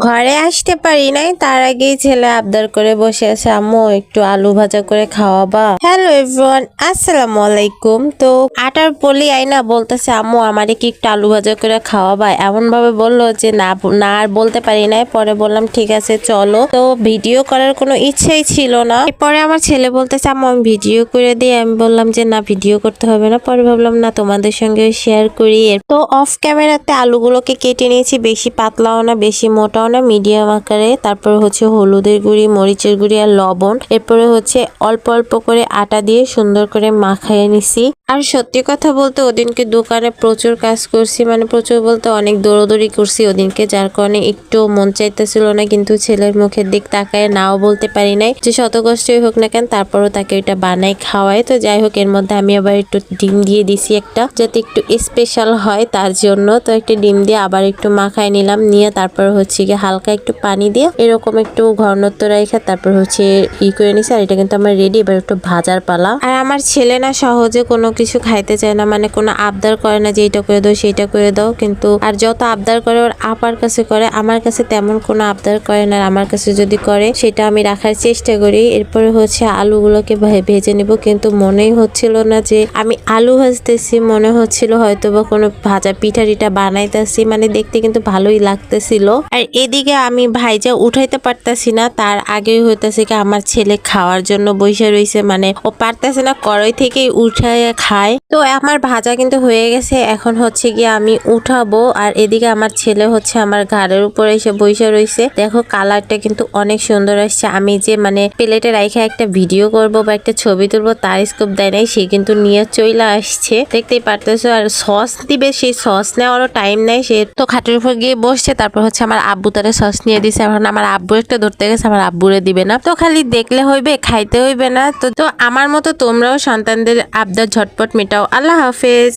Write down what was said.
ঘরে আসতে পারি নাই, তার আগেই ছেলে আবদার করে বসে আছে, আম্মু একটু আলু ভাজা করে খাওয়াবা। হ্যালো এভরিওয়ান, আসসালামু আলাইকুম। তো আটার পলি আইনা বলতেছে, আম্মু আমারে কি একটু আলু ভাজা করে খাওয়াবা। এমন ভাবে বললো যে না না আর বলতে পারি নাই। পরে বললাম ঠিক আছে চলো। তো ভিডিও করার কোনো ইচ্ছাই ছিল না। পরে আমার ছেলে বলতেছে, আম্মু আমি ভিডিও করে দিই। আমি বললাম যে না, ভিডিও করতে হবে না। পরে ভাবলাম না, তোমাদের সঙ্গে শেয়ার করি। তো অফ ক্যামেরাতে আলুগুলোকে কেটে নিয়েছি, বেশি পাতলাও না বেশি মোটাও না, মিডিয়াম আকারে। তারপর হচ্ছে হলুদের গুঁড়ি, মরিচের গুঁড়ি আর লবণ। এরপরে হচ্ছে অল্প অল্প করে আটা দিয়ে সুন্দর করে মাখাইয়ে নিছি। আর সত্যি কথা বলতে ওদিনকে দোকানে প্রচুর কাজ করছি, মানে প্রচুর বলতে অনেক দৌড়দৌড়ি করছি ওদিনকে, যার কারণে একটু মন চাইতেছিল না। কিন্তু ছেলের মুখের দিক তাকায় নাও বলতে পারি নাই, যে শত কষ্টই হোক না কেন তারপরও তাকে ওইটা বানাই খাওয়াই। তো যাই হোক, এর মধ্যে আমি আবার একটু ডিম দিয়ে দিছি একটা, যাতে একটু স্পেশাল হয় তার জন্য। তো একটা ডিম দিয়ে আবার একটু মাখাই নিলাম, নিয়ে তারপর হচ্ছে গিয়ে হালকা একটু পানি দিয়ে এরকম একটু ঘনত্ব রেখে তারপর হচ্ছে করে নিছি। আর এটা কিন্তু আমার রেডি, এবার একটু ভাজার পালা। আর আমার ছেলে না সহজে কোনো কিছু খাইতে চায় না, মানে কোনো আবদার করে না যে এটা করে দাও সেইটা করে দাও। কিন্তু আর যত আবদার করে ওর আপার কাছে করে, আমার কাছে তেমন কোনো আবদার করে না। আমার কাছে যদি করে সেটা আমি রাখার চেষ্টা করি। এরপরে হচ্ছে আলুগুলোকে ভেজে নিব, কিন্তু মনেই হচ্ছিল না যে আমি আলু ভাজতেছি, মনে হচ্ছিল হয়তো বা কোনো ভাজা পিঠা টিঠা বানাইতেছি। মানে দেখতে কিন্তু ভালোই লাগতেছিল। আর এদিকে আমি ভাইজা উঠাইতে পারতাছি না, তার আগেই হইতেছে কি আমার ছেলে খাওয়ার জন্য বসে রয়েছে, মানে ও পারতেছে না, কড়াই থেকেই উঠায় খায়। তো আমার ভাজা কিন্তু হয়ে গেছে, এখন হচ্ছে গিয়ে আমি উঠাবো। আর এদিকে আমার ছেলে হচ্ছে আমার ঘাড়ের উপরে এসে বসে রয়েছে। দেখো কালারটা কিন্তু অনেক সুন্দর আসছে। আমি যে মানে প্লেটে রাখা একটা ভিডিও করব বা একটা ছবি তুলবো তার স্কোপ দেয় নাই, সে কিন্তু নিয়ে চলে আসছে, দেখতেই পারতেছো। আর সস দিবে, সেই সস নেওয়ারও টাইম নাই, সে তো খাটের উপর গিয়ে বসছে। তারপর হচ্ছে আমার আব্বু তারে সস নিয়ে দিছে, এখন আমার আব্বু একটা ধরতে গেছে, আমার আব্বুরে দিবে না। তো খালি দেখলে হইবে, খাইতে হইবে না। তো আমার মতো তোমরাও সন্তানদের আবদার ঝটপট মেটাও। আল্লাহ হাফেজ।